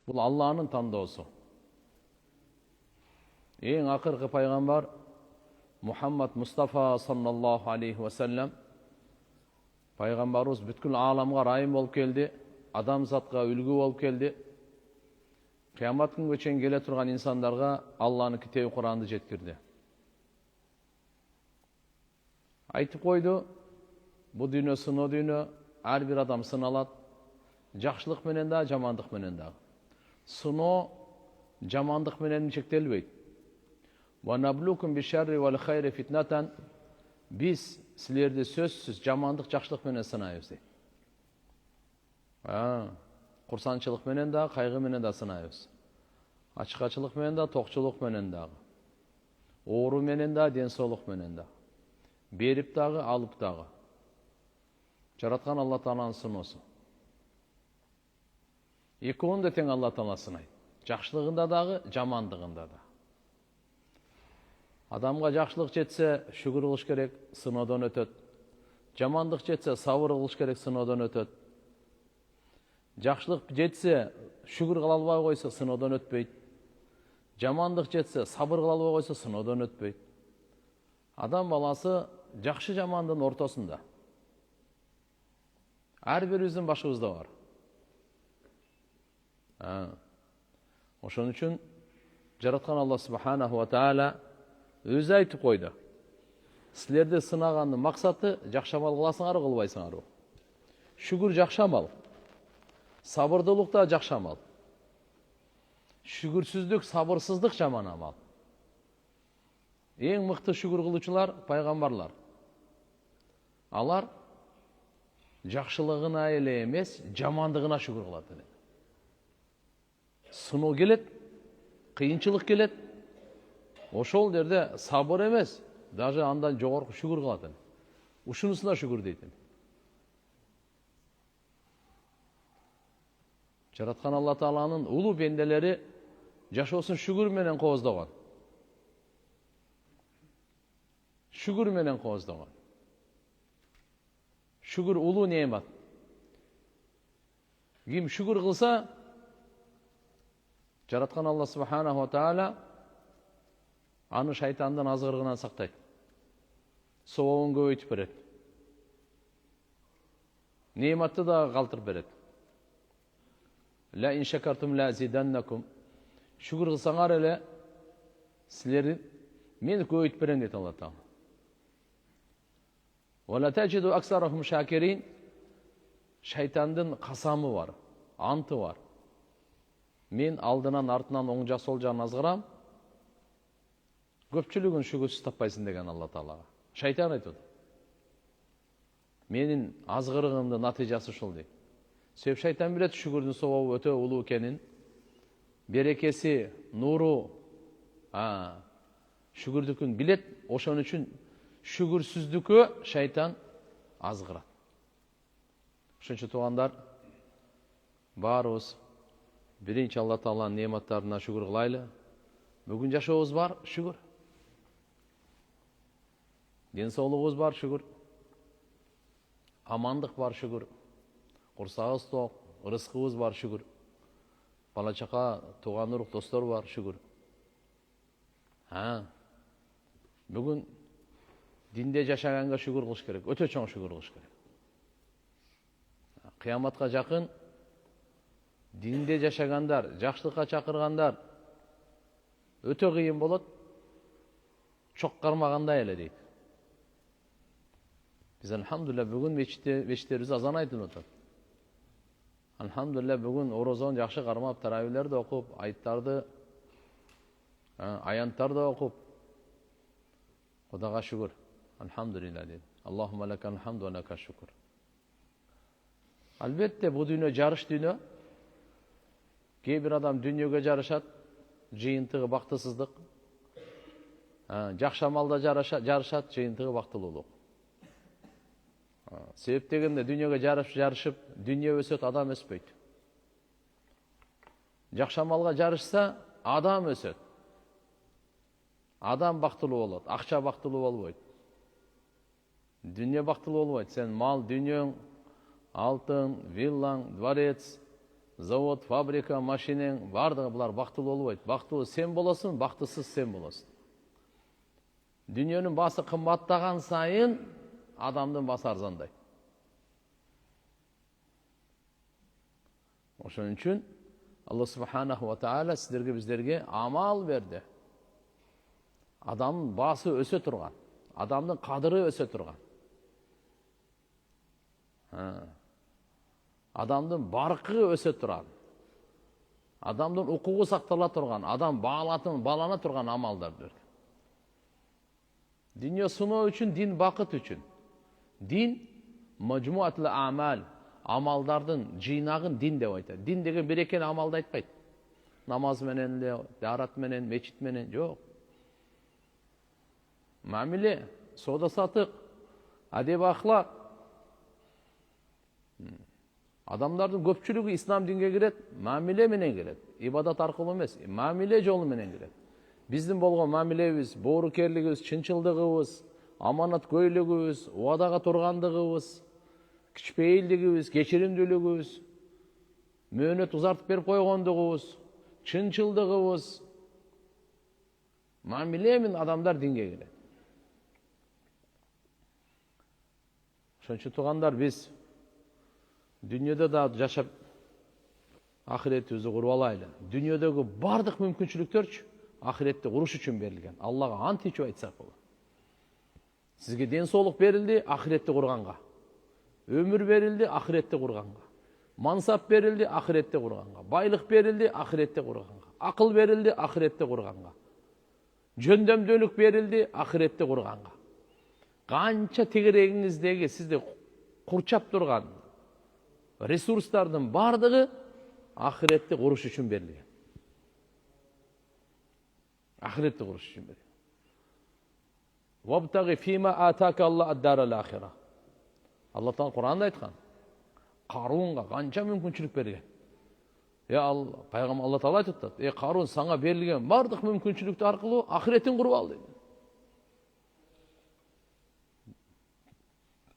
Бұл Алланың таңдаусу. Ең ақырғы пайғамбар Мұхаммад Мұстафа саллаллаху алейхи ва саллям пайғамбарымыз бүткіл аламға райым болып келді, адамзатқа үлгі болып келді. Қиямат күнге чейін келе тұрған инсандарға Алланың кітабы Құранды жеткірді. Айтып қойды, бұл дүние сынау дүние, әрбір адам сыналады, жақшылық менен да, жамандық менен да. Сынау жамандық менен шектелбейді. Ва наблукум бишарри вал хайри фитнатан, біз сілерді сөзсіз жамандық жақшылық менен сынайбыз дейді. Құрсаншылық менен да, қайғы менен да сынайбыз. Ачқачылық менен да, тоқчылық менен да. Оору менен да, денсаулық менен да. Беріп дағы, алып дағы. Жаратқан Алла Тааланың сыносы. Екеуін де тең Алла Таала сынайды. Жақшылығында дағы, жамандығында да. Адамға жақшылық жетсе, шүгір қылыш керек, сынаудан өтеді. Жамандық жетсе, сабыр қылыш керек, сынаудан өтеді. Жақшылық жетсе, шүгір қыла албай қойса, сынаудан өтпейді. Жамандық жетсе, сабыр қыла албай қойса, сынаудан өтпейді. Адам баласы жақшы жамандың ортасында. Әрбіріміздің башыбызда бар. Ошон үчүн жараткан Алла субханаху ва тааля өзі айтып қойды. Сілерді сынағанның мақсаты жақшамал қыласыңар, қылбайсыңар. Шүгір жақшамал. Сабырдылықта жақшамал. Шүгірсіздік, сабырсыздық жаман амал. Ең мықты шүгір қылушылар пайғамбарлар. Алар жақшылығына еле емес, жамандығына шүгір қылады. Сыну келет, қиыншылық келет. Ошол жерде сабыр емес, даже андан жоғарғы шүгір қылады. Ушунусуна шүгір дейтін. Жаратқан Алла Тааланын улуу пенделери жашоосун шүгүр менен кооздогон. Шүгүр менен кооздогон. Шүгүр улуу неемат. Ким шүгүр кылса, жараткан Алла субханаху ва тааля аны шайтандан азгырыгынан сактайт. Сообун көбөйтүп берет. Неематты да калтырып берет. Ла ин шакартум ла азиданнакум. Шүгүр кылсаңар эле силерди мен көбөйтүп берем дейт Алла Таала. Ва ла таджиду аксарахум шакирин. Шайтандын касамы бар, анты бар. Мен алдынан, артынан, оң жақ, сол жағын азғырам. Көпчүлүгүн шүгүрсүз таппайсың деген Алла Таалага. Шайтан айтады. Менин азгырыгымдын натыйжасы ушул дейт. Себеп шайтан билет шүгүрдүн сообу өтө улуу экенин, берекеси, нуру, шүгүрдүкүн билет. Ошон үчүн шүгүрсүздүккө шайтан азгырат. Ошон үчүн туугандар, баарыбыз биринчи Алла Тааланын неаматтарына шүгүр кылайлы. Бүгүн жашообуз бар, шүгүр. Денсаулыгыбыз бар, шүгүр. Амандык бар, шүгүр. Курсагыбыз ток, рызкыбыз бар, шүгүр. Бала чака, тууган урук, достор бар, шүгүр. Бүгүн динде жашаганга шүгүр кылыш керек, өтө чоң шүгүр кылыш керек. Кыяматка жакын динде жашагандар, жакшылыкка чакыргандар өтө кыйын болот, чок кармагандай эле дейт. Биз алхамдулилля бүгүн мечиттерибиз азан айтылып атат. Алхамдулилля бүгүн орозон жакшы кармап, таравилерди окуп, айттарды, аянттарды окуп, Кудайга шүгүр. Алхамдулилля дейт. Аллахумма лакал хамду ва лака шүкүр. Албетте бу дүйнө жарыш дүйнө. Кээ бир адам дүйнөгө жарышат, жыйынтыгы бактысыздык. Жакшы амалда жарышат, жыйынтыгы бактылуулук. Себеп дегенде дүйнөгө жарышып, дүйнө өсөт, адам өспөйт. Жакшы амалга жарышса, адам өсөт. Адам бактылуу болот, акча бактылуу болбойт. Дүйнө бактылуу болбойт. Сен мал, дүйнөң, алтын, виллаң, дворец, Завод, фабрика, машинең бардығы бұлар бақтылы болбойт. Бақтылы сен боласың, бақтысыз сен боласың. Дүниенің басы қымбаттаған сайын адамдың басы арзандай. Ошон үчүн Алла субханаху ва таала сіздерге біздерге амал берді. Адамның басы өсе тұрған, адамның қадыры өсе тұрған. Адамдың барқы өсе тұрған. Адамдың укугу сактала тұрған, адам балана тұрған амалдар берді. Дүние сыноо үчүн, дин бақыт үчүн. Дин мажмуатул амал, амалдардын жыйнагын дин деп айтат. Дин деген бир экен амалды айтпайт. Намаз менен эле, дарат менен, мечит менен жок. Мамиле, соода сатык, адеп ахлак. Адамдардын көпчүлүгү ислам динге кирет, мамиле менен кирет. Ибадат аркылуу эмес, мамиле жолу менен кирет. Биздин болгон мамилебиз, боорукерлигибиз, чынчылдыгыбыз, аманаткөйлүгүбүз, убадага тургандыгыбыз, кичпейилдигибиз, кечиримдүүлүгүбүз, мөөнөт узартып берип койгондугубуз, чынчылдыгыбыз, мамиле менен адамдар динге кирет. Ошон үчүн туугандар, биз дүниеде да жашап ахиретибизди куруп алайлы. Дүниедегі бардык мүмкүнчүлүктөрчү ахиретти куруш үчүн берилген. Аллага ант ичип айтсак болот. Сизге ден соолук берилди ахиретти курганга. Өмүр берилди ахиретти курганга. Мансап берилди ахиретти курганга. Байлык берилди ахиретти курганга. Акыл берилди ахиретти курганга. Жөндөмдүүлүк берилди ахиретти курганга. Канча тегерегиңиздеги сизди курчап турган ресурстардын бардыгы ахиретти куруш үчүн берилген. Ахиретти куруш үчүн берилген. Вабтаги фима атака Алла ад-дарал ахира. Алла Таала Кур'анда айткан. Карунга канча мүмкүнчүлүк берген. Алла, пайгамбар Алла Таала айтып атат. Карун, сага берилген бардык мүмкүнчүлүктү аркылуу ахиретин куруп ал дейт.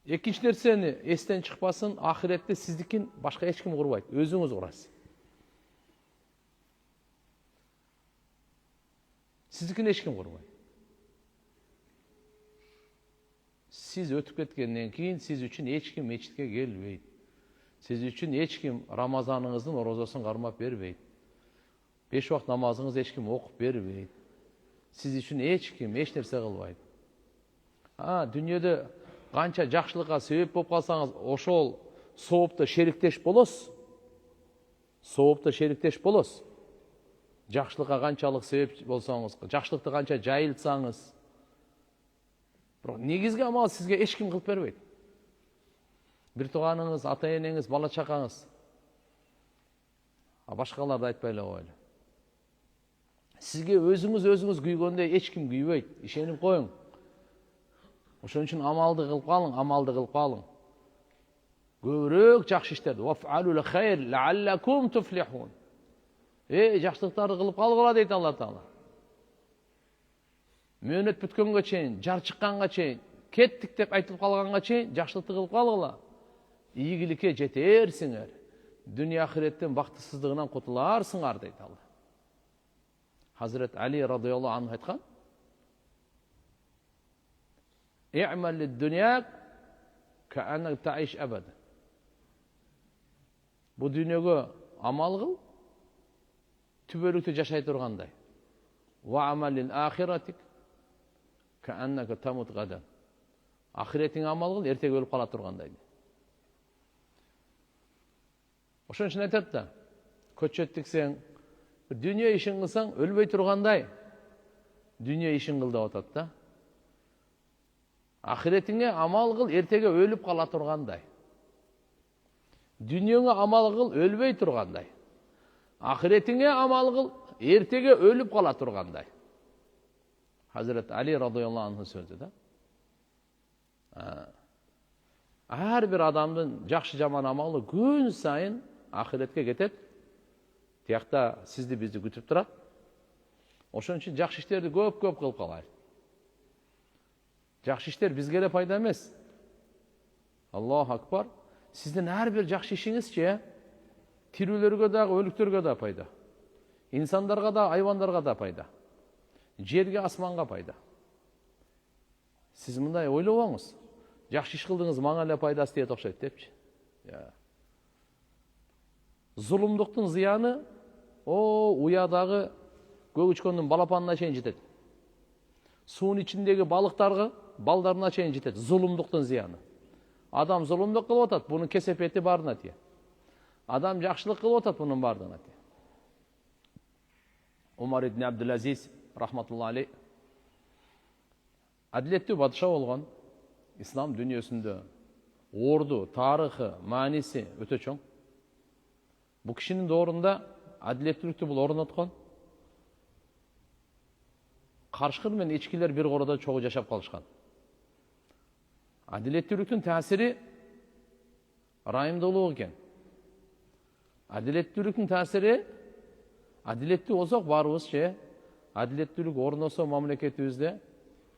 Экинчи нерсени эстен чыкпасын, ахиретте сиздикин башка эч ким курбайт, өзүңүз курасыз. Сиздикин эч ким курбайт. Сиз өтүп кеткенден кийин сиз үчүн эч ким мечитке келбейт. Сиз үчүн эч ким Рамазаныңыздын орозосун кармап бербейт. 5 убакыт намазыңызды эч ким окуп бербейт. Сиз үчүн эч ким эч нерсе кылбайт. Дүниеде канча жакшылыкка себеп болуп калсаңыз, ошол соопто шериктеш болосуз. Соопто шериктеш болосуз. Жакшылыкка канчалык себеп болсоңуз, жакшылыкты канча жайылтсаңыз, бирок негизги амал сизге эч ким кылып бербейт. Бир тууганыңыз, ата-энеңиз, бала чакаңыз. Башкаларды айтпай эле коелу. Сизге өзүңүз күйгөндө эч ким күйбөйт. Ишенип коюң. Ошон үчүн амалды кылып калың. Көбүрөөк жакшы иштерди. Ваф'алул хайр лааллакум туфлихун. Жакшылыктарды кылып калгыла дейт Алла Таала. Мөөнөт бүткөнгө чейин, жар чыкканга чейин, кеттик деп айтып калганга чейин жакшылыкты кылып калгыла. Ийгиликке жетерсиңер. Дүние ахиреттен бактысыздыгынан кутуларсыңар дейт Алла. Хазрет Али радыйаллаху анху айткан: "И'мал лид-дунья ка'аннак та'иш абада." Бу дүйнөгө амал кыл, түбөлүктү жашай тургандай. Ва амал лил-ахиратик ка'аннак тамут гадан. Ахиретиң амал кыл, эртеге өлүп кала тургандай. Ошон үчүн айтат да, көчөт тиксең, дүние ишин кылсаң өлбөй тургандай, дүние ишин кыл деп атат да. Ахиретиңе амал кыл, эртеге өлүп кала тургандай. Дүниеңе амал кыл, өлбөй тургандай. Ахиретиңе амал кыл, эртеге өлүп кала тургандай. Хазрет Али радыйаллаху анху сөзү да. Ар бир адамдын жакшы жаман амалы күн сайын ахиретке кетет. Тиякта сизди бизди күтүп турат. Ошон үчүн жакшы иштерди көп кылып калайлы. Жакшы иштер бизге эле пайда эмес. Аллаху акбар. Сиздин ар бир жакшы ишиңизчи тирүүлөргө дагы, өлүктөргө да пайда. Инсандарга да, айвандарга да пайда. Жерге, асманга пайда. Сиз мындай ойлобоңуз. Жакшы иш кылдыңыз, мага эле пайдасы тиет окшойт депчи. Зулумдуктун зыяны уядагы көгүчкөндүн балапанына чейин жетет. Суун ичиндеги балдарына чейин жетет. Зулумдуктун зыяны. Адам зулумдук кылып атат, бунун кесепети баарына тиет. Адам жакшылык кылып атат, бунун баардыгына тиет. Умар ибн Абдул-Азиз рахматулла алейх адилеттүү падыша болгон. Ислам дүнүйөсүндө орду, тарыхы, мааниси өтө чоң. Бул кишинин доорунда адилеттүүлүктү бул орноткон. Карышкыр менен ичкилер бир короодо чогуу жашап калышкан. Адилеттүүлүктүн таасири райымдуулук экен. Адилеттүүлүктүн таасири адилеттүү болсок баарыбыз адилеттүүлүк орносо мамлекетибизде,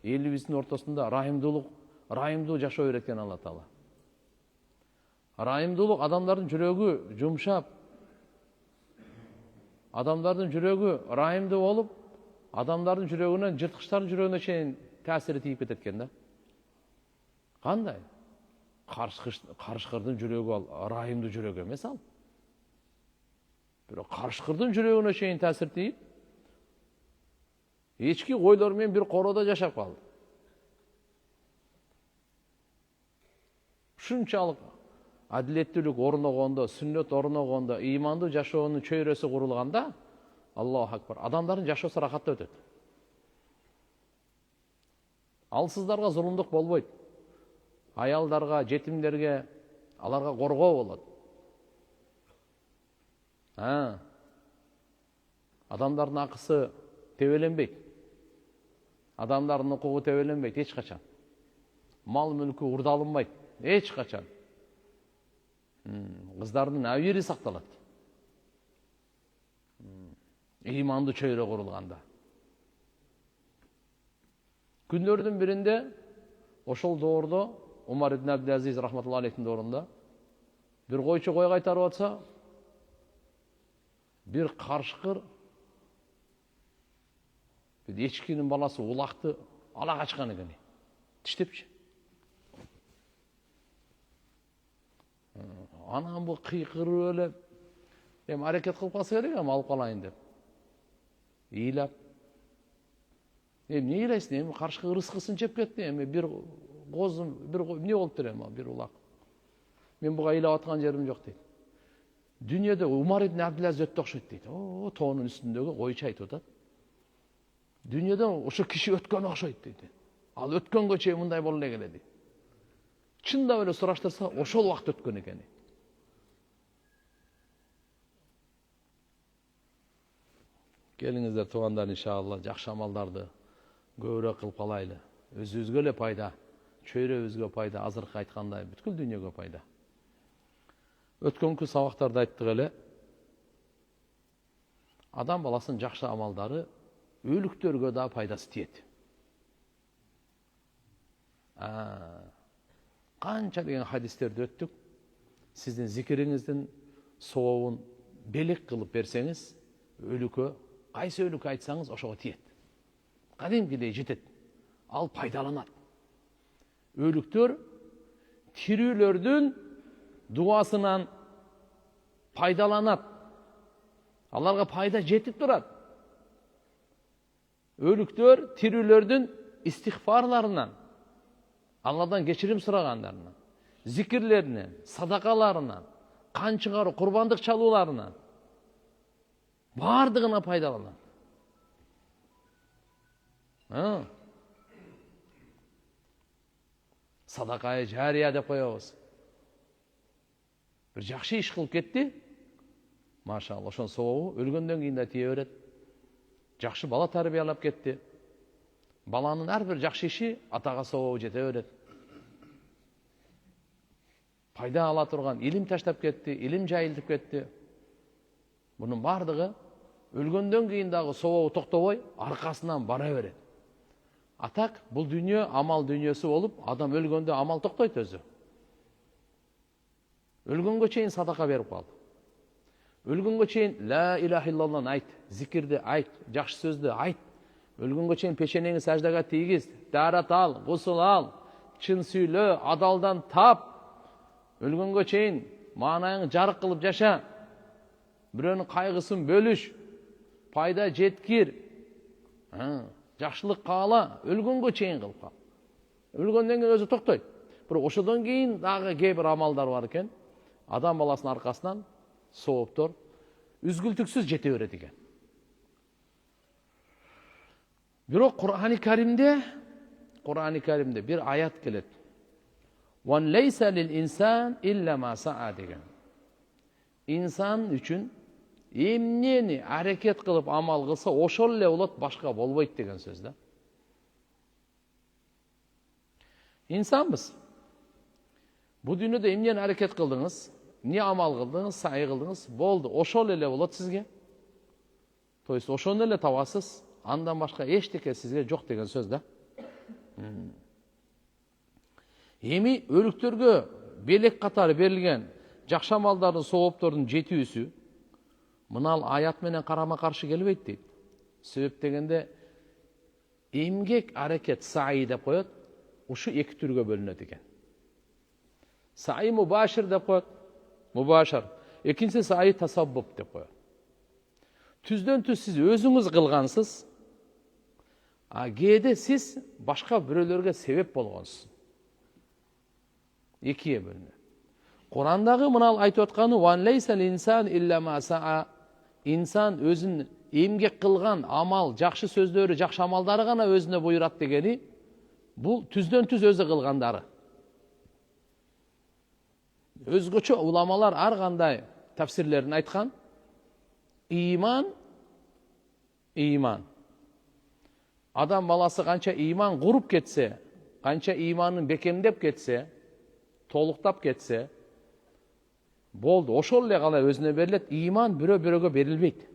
элибиздин ортосунда райымдуу жашоо үйрөткөн Алла Таала. Райымдуулук адамдардын жүрөгү жумшап, адамдардын жүрөгү райымдуу болуп, адамдардын жүрөгүнөн жырткычтардын жүрөгүнө чейин таасири тийип кетет экен да. Кандай? Карышкырдын жүрөгү ал райымдуу жүрөк эмес ал. Бирок карышкырдын жүрөгүнө чейин таасир тийип, эчки койлор менен бир короодо жашап калды. Ушунчалык адилеттүүлүк орногондо, сүннөт орногондо, ыймандуу жашоонун чөйрөсү курулганда, Аллаху акбар, адамдардын жашоосу рахаттуу өтөт. Алсыздарга зулумдук болбойт. Аялдарга, жетимдерге, аларга коргоо болот. Адамдардын акысы тебеленбейт. Адамдардын укугу тебеленбейт эч качан. Мал мүлкү урдалынбайт эч качан. Кыздардын абийири сакталат. Ыймандуу чөйрө курулганда. Күндөрдүн биринде ошол доордо Умар ибн Абдул-Азиз рахматулла алейхтин доорунда бир койчу кой кайтарып атса, бир карышкыр эчкинин баласы улакты ала качкан экен. Тиштепчи. Анан бул кыйкырып эле эми аракет кылып калса керек, эми алып калайын деп. Ыйлап. Эми эмне ыйлайсың? Эми карышкы рызкысын жеп кетти. Эми бир козун, бир эмне болуптур эми ал, бир улак. Мен буга ыйлап аткан жерим жок дейт. Дүйнөдө Умар ибн Абдул-Азиз өттү окшойт дейт. Тоонун үстүндөгү койчу айтып атат. Дүйнөдө ошо киши өткөн окшойт дейт. Ал өткөнгө чейин мындай боло эле келди. Чындап эле сураштырса, ошол убакыт өткөн экен. Келиңиздер туугандар, иншалла, жакшы амалдарды көбүрөөк кылып калайлы. Өзүбүзгө эле пайда, чөйрөбүзгө пайда, азыркы айткандай бүткүл дүйнөгө пайда. Өткөнкү сабактарда айттык эле. Адам баласынын жакшы амалдары өлүктөргө да пайдасы тиет. Канча деген хадистерди өттүк. Сиздин зикириңиздин сообун белек кылып берсеңиз, өлүккө, кайсы өлүккө айтсаңыз ошого тиет. Кадимкидей жетет. Ал пайдаланат. Өлүктөр тирүүлөрдүн дуасынан пайдаланат. Аларга пайда жетип турат. Өлүктөр тирүүлөрдүн истихфарларынан, Алладан кечирим сурагандарынан, зикирлеринен, садакаларынан, кан чыгаруу, курбандык чалууларынан бардыгына пайдаланат. Садакая жария деп коебуз. Бир жакшы иш кылып кетти. Машалла, ошонун сообу өлгөндөн кийин да тие берет. Жакшы бала тарбиялап кетти. Баланын ар бир жакшы иши атага сообу жете берет. Пайда ала турган илим таштап кетти, илим жайылтып кетти. Бунун бардыгы өлгөндөн кийин дагы сообу токтобой аркасынан бара берет. Атак бул дүйнө амал дүйнөсү болуп, адам өлгөндө амал токтойт өзү. Өлгөнгө чейин садака берип калды. Өлгөнгө чейин ла илаха иллаллахны айт, зикирди айт, жакшы сөздү айт. Өлгөнгө чейин пешенеңи саждага тийгиз, дарат ал, гусул ал, чын сүйлө, адалдан тап. Өлгөнгө чейин маанайыңы жарык кылып жаша. Бирөөнүн кайгысын бөлүш, пайда жеткир. Жакшылык каала, өлгөнгө чейин кылып кал. Өлгөндөн кийин өзү токтойт. Бирок ошодон кийин дагы кээ бир амалдар бар экен. Адам баласынын аркасынан сооптор үзгүлтүксүз жете берет экен. Бирок Кур'ани Каримде бир аят келет. "Ван лейса лил инсан илля ма саа" деген. Инсан үчүн эмнени аракет кылып амал кылса, ошол эле болот, башка болбойт деген сөз да. İnsanбыз. Bu dünýede emneni hareket kıldınız, ne amal kıldınız, sa'i kıldınız, boldu. Oşol ele bolot sizge. Toysa oşol ele tabasız, andan başka eşteke sizge jok degen söz da. Emi ölüktörgө belek katары berilgen жакшы амалдардын сооптордун жетүүсү мынал аят менен карама каршы келбейт дейт. Себеп дегенде эмгек аракет са'i деп коет. Uşu iki türge bölünет eкен. Sa'i mubashir деп коет. Mubashir. Экинчisi sa'i tasabbup деп коет. Түздөн түз сиз өзүңүз кылгансыз. Кээде сиз башка бирөөлөргө себеп болгонсуз. Экиге бөлүнөт. Курандагы мынал айтып атканы "Ван лейсал инсан илля ма саа". Инсан өзүн эмгек кылган амал, жакшы сөздөрү, жакшы амалдары гана өзүнө буйрат дегени бул түздөн түз өзү кылгандары. Өзгөчө уламалар ар кандай тафсирлерин айткан. Иман. Адам баласы канча иман куруп кетсе, канча иманын бекемдеп кетсе, толуктап кетсе, болду. Ошол эле гана өзүнө берилет. Иман бирөө-бирөөгө берилбейт.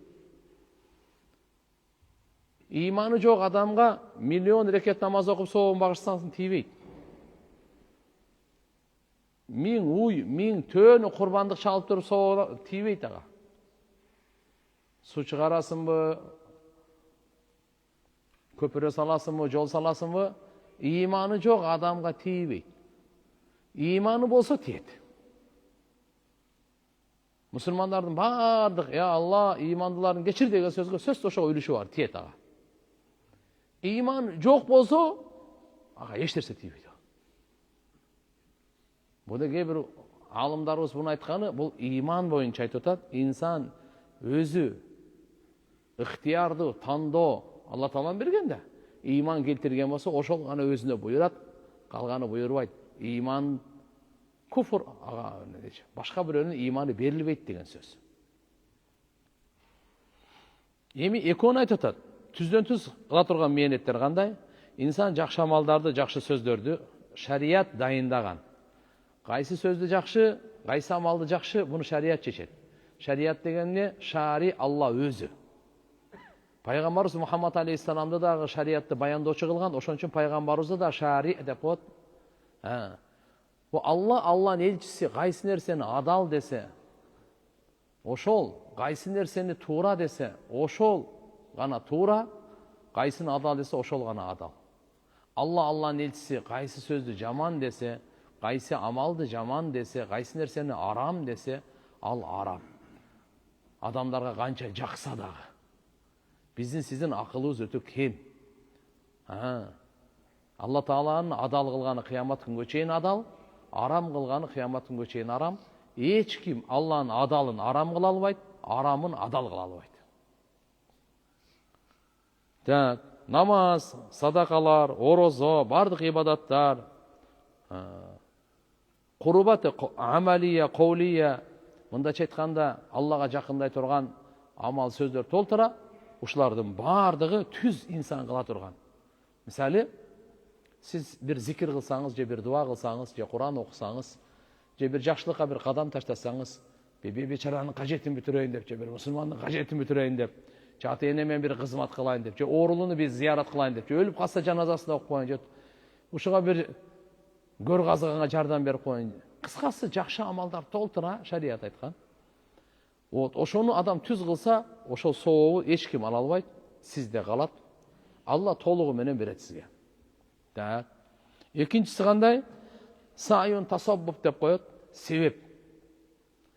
İmanı жок адамга миллион рекет намаз окуп сообун багыштасаң тийбейт. Миң уй, миң төөнү курбандык чалып туруп сообун тийбейт ага. Су чыгарасыңбы? Көпүрө саласыңбы, жол саласыңбы? İmanı жок адамга тийбейт. İmanı болсо тиет. Мусулмандардын бардык, "Я Алла, имандыларын кечир" деген сөзгө сөз ошого үлүшү бар, тиет ага. İman жок болсо, ага эч нерсе тийбейт. Буда кээ бир алымдарыбыз буну айтканы, бул иман боюнча айтып атат. Инсан өзү ыктыярды тандоо Алла Таалам берген да. İman келтирген болсо, ошол гана өзүнө буйрат, калганы буйрубайт. İman куфр, ага башка бирөөнүн иманы берилбейт деген сөз. Эми экөөнү айтып атат. Түздөн түз кыла турган мээнеттер кандай? Инсан жакшы амалдарды, жакшы сөздөрдү шарият дайындаган. Кайсы сөздү жакшы, кайсы амалды жакшы, буну шарият чечет. Шарият деген эмне? Шари Алла өзү. Пайгамбарыбыз Мухаммад алейхиссаламды дагы шариятты баяндоочу кылган, ошон үчүн пайгамбарыбызды да шари деп коет. Бу Алланын элчиси кайсы нерсени адал десе, ошол, кайсы нерсени туура десе, ошол гана туура, кайсын адал десе, ошол гана адал. Алланын элчиси кайсы сөздү жаман десе, кайсы амалды жаман десе, кайсы нерсени арам десе, ал арам. Адамдарга канча жакса дагы. Биздин сиздин акылыбыз өтө кем. Алла Тааланын адал кылганы кыямат күнгө чейин адал, арам кылганы кыямат күнгө чейин арам. Эч ким Алланын адалын арам кыла албайт, арамын адал кыла албайт. Намаз, садакалар, орозо, бардык ибадаттар, курбат амалия, каулия, мындача айтканда Аллага жакындай турган амал сөздөр толтура, ушулардын бардыгы түз инсан кыла турган. Мисалы, сиз бир зикир кылсаңыз, же бир дуа кылсаңыз, же Куран окусаңыз, же бир жакшылыкка бир кадам таштасаңыз, бечаранын кажетин бүтүрөйүн деп, же бир мусулмандын кажетин бүтүрөйүн деп, же ата энемен бир кызмат кылайын деп, же оорулууну бир зыярат кылайын деп, же өлүп калса жаназасын окуп коеюн, же ушуга бир көр казыганга жардам берип коеюн. Кыскасы жакшы амалдар толтура шарият айткан. Ошону адам түз кылса, ошол сообу эч ким ала албайт, сизде калат. Алла толугу менен берет сизге. Так. Экинчиси кандай? Сайын тасаббуп деп коет, себеп.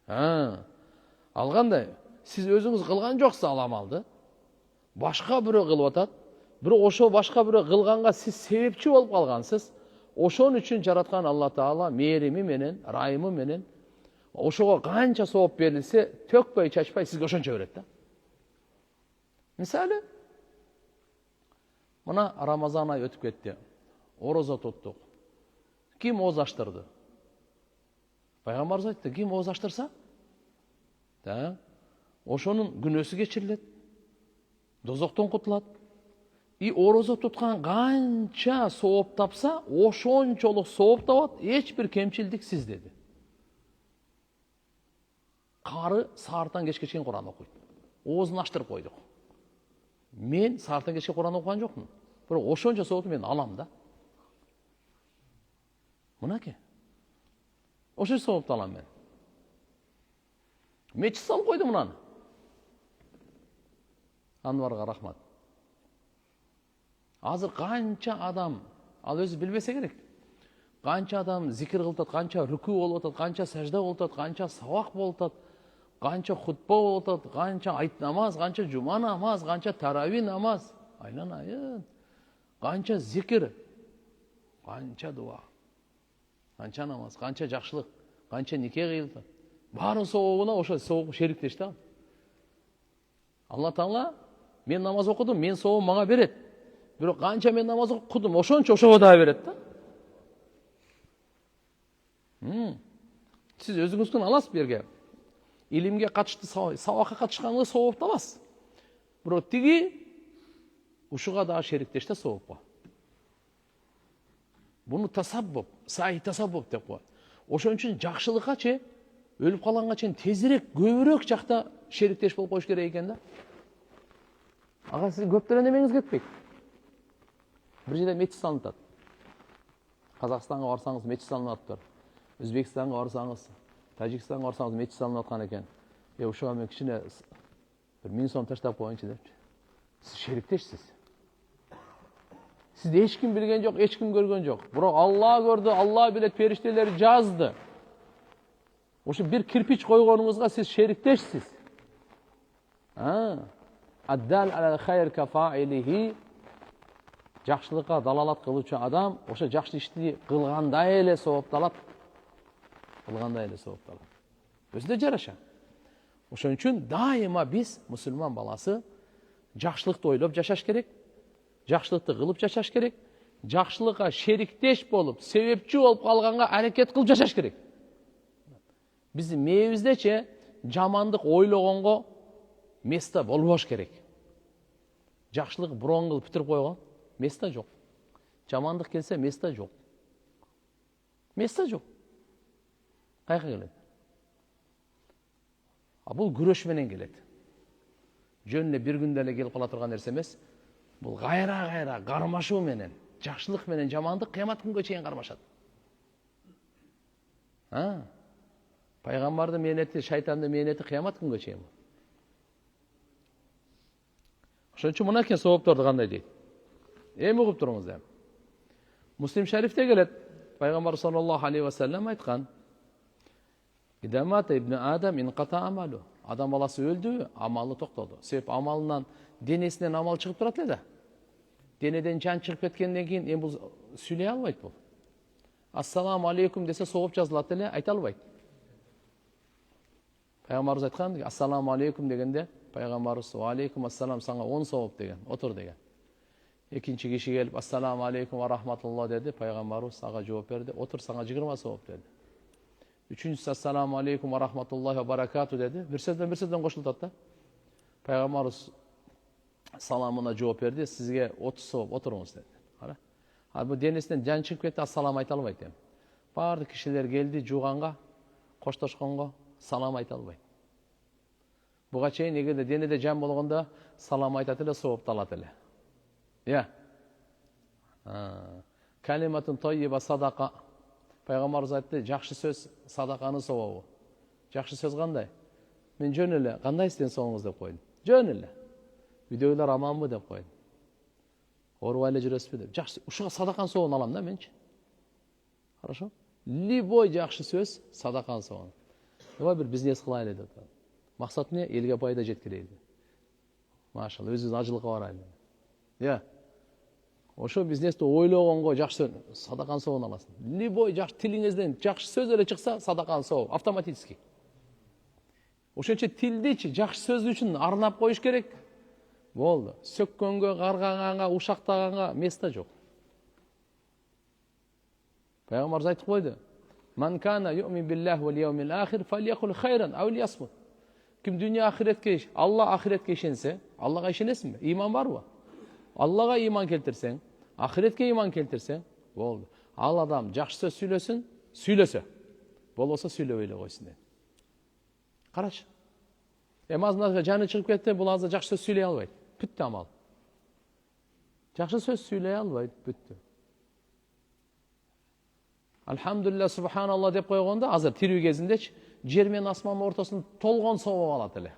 Ал кандай? Сиз өзүңүз кылган жоксуз ал амалды. Башка бирөө кылып атат. Бирок ошо башка бирөө кылганга сиз себепчи болуп калгансыз. Ошон үчүн жараткан Алла Таала мээрими менен, райымы менен ошого канча сооп берилсе, төкпөй, чачпай сизге ошончо берет да. Мисалы, мына Рамазан ай өтүп кетти. Орозо туттук. Ким ооз аштырды? Пайгамбарыбыз айтты, ким ооз аштырса, ошонун күнөөсү кечирилет. Дозоктон кутулат. И орозо туткан канча сооп тапса, ошончолук сооп табат, эч бир кемчилдиксиз деди. Кары саартан кечке чейин Куран окуйт. Оозун аштырып койдук. Мен саартан кечке Куран окуган жокмун. Бирок ошончо соопту мен алам да. Мынаке. Ошо соопту алам мен. Мечит салып койду мунаны. Анварга рахмат. Азыр канча адам, ал өзү билбесе керек. Канча адам зикир кылып атат, канча рүкү болуп атат, канча сажда болуп атат, канча сабак болуп атат, канча хутба болуп атат, канча айт намаз, канча жума намаз, канча тарави намаз, айлан айын, канча зикир, канча дуа, канча намаз, канча жакшылык, канча нике кыйылды. Баарын сообуна ошо сооп шериктеш да. Алла Таала, мен намаз окудум, мен сообун мага берет. Бирок канча мен намаз окудум, ошончо ошого да берет да. Сиз өзүңүздүн аласыз берге. Илимге катышты, сабакка катышканга сооп аласыз. Бирок тиги ушуга да шериктеш да соопко. Буну тасаббуп, сай тасаббуп деп коет. Ошон үчүн жакшылыкка өлүп калганга чейин тезирээк, көбүрөөк жакта шериктеш болуп коюш керек экен да. Ага сиз көптөн эмеңиз кетпейт. Бир жерде мечит салынып атат. Казакстанга барсаңыз мечит салынып атыптыр. Өзбекстанга барсаңыз, Тажикстанга барсаңыз мечит салынып аткан экен. Ушуга мен кичине бир 1000 сом таштап коеюнчу депчи. Сиз шериктешсиз. Сизди эч ким билген жок, эч ким көргөн жок. Бирок Алла көрдү, Алла билет, периштелер жазды. Ошо бир кирпич койгонуңузга сиз шериктешсиз. Аддал алал хайр кафаилихи. Жакшылыкка далалат кылуучу адам ошо жакшы ишти кылгандай эле соопталат. Кылгандай эле соопталат. Өзүнө жараша. Ошон үчүн дайыма биз мусулман баласы жакшылыкты ойлоп жашаш керек. Жакшылыкты кылып жашаш керек. Жакшылыкка шериктеш болуп, себепчи болуп калганга аракет кылып жашаш керек. Биздин мээбиздечи жамандык ойлогонго место болбош керек. Жакшылык бурон кылып бүтүрүп койгон место жок. Жамандык келсе место жок. Место жок. Кайка келет? Бул күрөш менен келет. Жөн эле бир күндө эле келип кала турган нерсе эмес. Бул кайра кармашуу менен, жакшылык менен жамандык кыямат күнгө чейин кармашат. Пайгамбардын мээнети, шайтандын мээнети кыямат күнгө чейин. Ошон үчүн мынакей соопторду кандай дейт? Эми угуп туруңуз. Муслим шарифте келет. Пайгамбар саллаллаху алейхи ва саллям айткан: "Идамата ибн Адам инқата амалу." Адам баласы өлдү, амалы токтоду. Себеп амалынан, денесинен амал чыгып турат эле да. Денеден жан чыгып кеткенден кийин эми бул сүйлөй албайт бул. Ассаламу алейкум десе сооп жазылат эле, айта албайт. Пайгамбарыбыз айткан, ассаламу алейкум дегенде, Пайгамбарыбыз ва алейкум ассалам сага 10 сооп деген, отур деген. Экинчи киши келип ассаламу алейкум ва рахматуллах деди, Пайгамбарыбыз ага жооп берди, отур сага 20 сооп деди. Үчүнчүсү ассаламу алейкум ва рахматуллахи ва баракату деди. Бир сөздөн кошулуп атат да. Пайгамбарыбыз саламына жооп берди, сизге 30 сооп, отуруңуз деди. Кара. Бул денесинен жан чыгып кетти, ассалам айта албайт эми. Баардык кишилер келди жууганга, коштошконго салам айта албайт. Буга чейин эгерде денеде жан болгондо салам айтат эле, соопту алат эле. Калиматун тойиба садака. Пайгамбарыбыз айтты, жакшы сөз садаканын сообу. Жакшы сөз кандай? Мен жөн эле кандай истен соңуңуз деп койдум. Жөн эле. Үйдөгүлөр аманбы деп койдум. Оорубай эле жүрөсүзбү деп. Жакшы, ушуга садакан соогун алам да менчи. Хорошо? Любой жакшы сөз садакан соогун. Давай бир бизнес кылайлы деп. Максат эмне? Элге пайда жеткирели. Машалла, өзүбүз ажылыкка барайлы. Я. Ошо бизнести ойлогонго жакшы садакан соогун аласың. Любой жакшы тилиңизден жакшы сөз эле чыкса, садакан соог автоматически. Ошончо тилдичи жакшы сөз үчүн арнап коюш керек. Болду. Сөккөнгө, каргаганга, ушактаганга место жок. Пайгамбарыбыз айтып койду. Ман кана юъмин биллахи вал яумил ахир фалякул хайран ау лиясмут. Ким дүйнө ахиретке, Алла ахиретке ишенсе, Аллага ишенесиңби? Иман барбы? Аллага иман келтирсең, ахиретке иман келтирсең, болду. Ал адам жакшы сөз сүйлөсүн, сүйлөсө. Болбосо сүйлөбөй эле койсун дейт. Карачы. Азыр жаны чыгып кетти, бул азыр жакшы сөз сүйлөй албайт. Бүттү амал. Жакшы сөз сүйлөй албайт, бүттү. Алхамдулилlah, субханалла деп койгондо, азыр тирүү кезиндечи жер менен асмандын ортосун толгон сооп алат эле.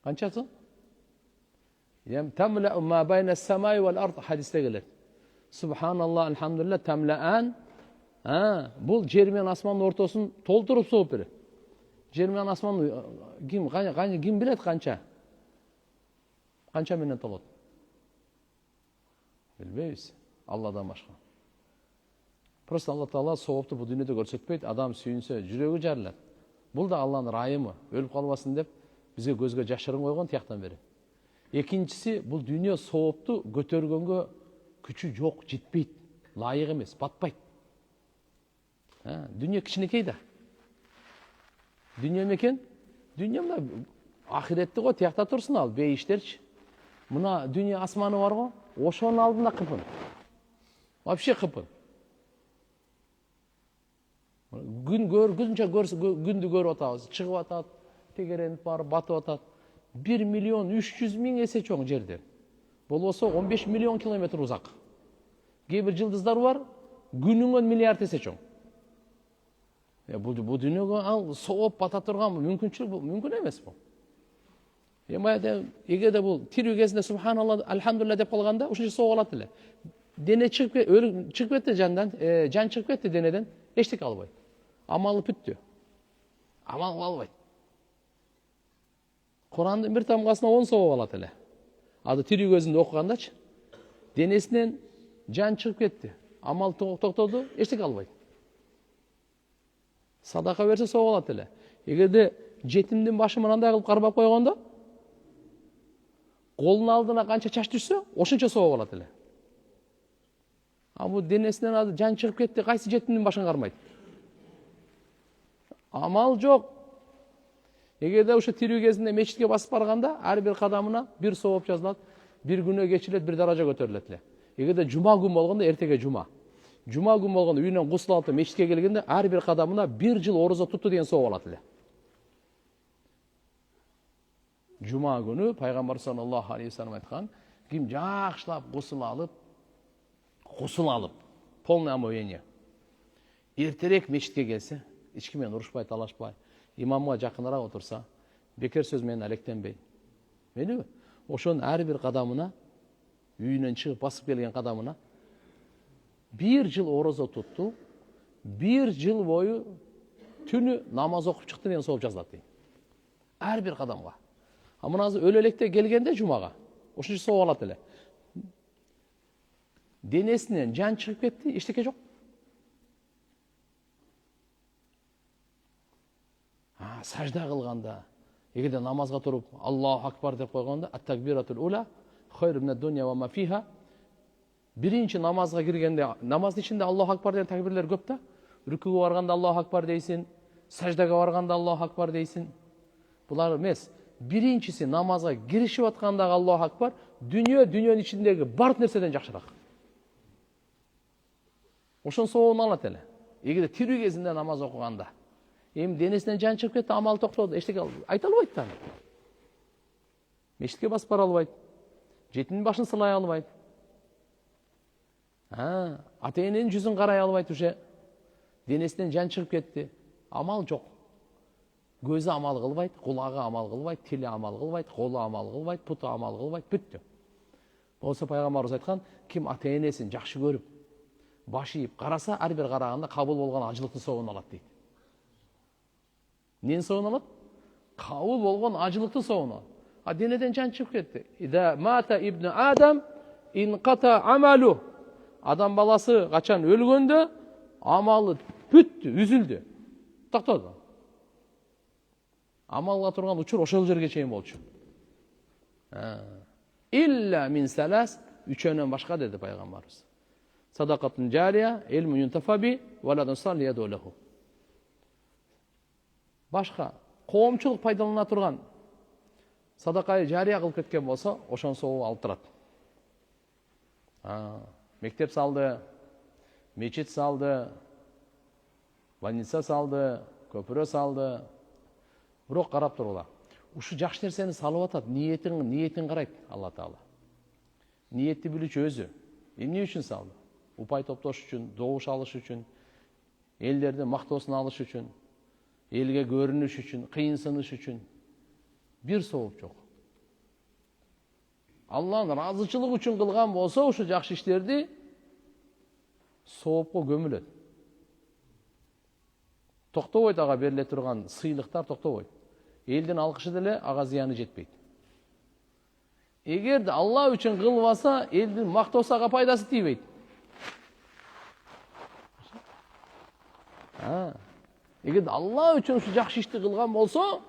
Канчасы? Тамла ма байна ас-самаи вал ард хадисте келет. Субханалла, алхамдулилlah, тамлаан. Бул жер менен асмандын ортосун толтуруп сооп берет. Жер менен асман ким билет канча? Канча менен толот? Билбейбиз. Алладан башка. Просто Алла Таала соопту бул дүйнөдө көрсөтпөйт, адам сүйүнсө жүрөгү жарылат. Бул да Алланын райымы, өлүп калбасын деп бизге көзгө жашырын койгон тияктан бери. Экинчиси, бул дүйнө соопту көтөргөнгө күчү жок, жетпейт, лайык эмес, батпайт. Дүйнө кичинекей да. Дүйнө мекен? Дүйнө мына ахиретти го тиякта турсун ал, бейиштерчи. Мына дүйнө асманы бар го, ошонун алдында кыпын. Вообще кыпын. Күн көргүнчө күндү көрүп атабыз, чыгып атат, тегеренип барып батып атат. 1 миллион 300 миң эсе чоң жерден. Болбосо 15 миллион километр узак. Кээ бир жылдыздар бар, күнүнөн миллиард эсе чоң. Бул дүйнөгө ал сооп бата турган мүмкүнчүлүк мүмкүн эмес бул. Эгерде бул тирүү кезинде субханалла, алхамдулилlah деп калганда, ушунча сооп алат эле. Дене чыгып кетти жандан, жан чыгып кетти денеден, эчтеке албайт. Амалы бүттү. Амал кыла албайт. Курандын бир тамгасына 10 сооп алат эле. Ады тирүү көзүндө окугандачы, денесинен жан чыгып кетти. Амал токтоду, эчтеке албайт. Садака берсе сооп алат эле. Эгерде жетимдин башы мынандай кылып кармап койгондо, колунун алдына канча чач түшсө, ошончо сооп алат эле. Бул денесинен ады жан чыгып кетти, кайсы жетимдин башын кармайт? Амал жок. Эгерде ушу тирүү кезинде мечитке басып барганда, ар бир кадамына бир сооп жазылат, бир күнөө кечирилет, бир даража көтөрүлөт эле. Эгерде жума күн болгондо, эртеге жума. Жума күн болгондо үйүнөн гусул алып мечитке келгенде, ар бир кадамына 1 жыл орозо тутту деген сооп алат эле. Жума күнү пайгамбар саллаллаху алейхи вассалам айткан, ким жакшылап гусул алып, полное омовение. Эртерээк мечитке келсе, эч ким менен урушпай, талашпай, имамга жакыныраак отурса, бекер сөз менен алектенбей. Мейли? Ошонун ар бир кадамына, үйүнөн чыгып басып келген кадамына 1 жыл орозо тутту, 1 жыл бою түнү намаз окуп чыкты деген сооп жазылат дейт. Ар бир кадамга. Мына азыр өлө электе келгенде жумага, ошончо сооп алат эле. Денесинен жан чыгып кетти, эчтеке жок. Сажда кылганда, эгерде намазга туруп, Аллаху акбар деп койгондо, ат-такбиратул ула хайру минад дунья ва ма фиха. Биринчи намазга киргенде, намаздын ичинде Аллаху акбар деген такбирлер көп да. Рүкүгө барганда Аллаху акбар дейсин, саждага барганда Аллаху акбар дейсин. Булар эмес. Биринчиси намазга киришип аткандагы Аллаху акбар, дүйнөнүн ичиндеги бар нерседен жакшыраак. Ошон соогун алат эле. Эгерде тирүү кезинде намаз окуганда, денесинен жан чыгып кетти, амал токтоду, эчтеке айта албайт да. Мечитке басып бара албайт. Жетимдин башын сылай албайт. Ата-эненин жүзүн карай албайт уже. Денесинен жан чыгып кетти. Амал жок. Көзі амал қылбайды, құлағы амал қылбайды, тілі амал қылбайды, қолы амал қылбайды, пұты амал қылбайды, бүтті. Болса пайғамбарымыз айтқан, кім ата енесін жақсы көріп, баш иіп қараса, әрбір қарағанда қабыл болған ажылықты соғын алады дейді. Нені соғын алады? Қабыл болған ажылықты соғын алады. Денеден жан шығып кетті. Ида мата ибн Адам инқата амалу. Адам баласы қачан өлгенде амалы бүтті, үзілді. Тоқтады. Амалға тұрған учур ошол жерге чейин болчу. Илля мин салас, үчөнөн башка деди пайгамбарыбыз. Садакатун жария, илмун юнтафаби, валадун салли ядулаху. Башка коомчулук пайдалана турган садакай жария кылып кеткен болсо, ошон соогу алып турат. Мектеп салды, мечит салды, больница салды, көпүрө салды. Бирок карап тургула. Ушу жакшы нерсени салып атат, ниетин карайт Алла Таала. Ниетти билүүчү өзү. Эмне үчүн салды? Упай топтош үчүн, добуш алыш үчүн, элдердин мактоосун алыш үчүн, элге көрүнүш үчүн, кыйынсыныш үчүн. Бир сооп жок. Алланын ыраазычылыгы үчүн кылган болсо, ушу жакшы иштерди соопко көмүлөт. Токтобойт ага бериле турган сыйлыктар токтобойт. Элдин алкышы деле ага зыяны жетпейт. Эгерде Алла үчүн кылбаса, элдин мактоосу ага пайдасы тийбейт. Эгерде Алла үчүн ушу жакшы ишти кылган болсо,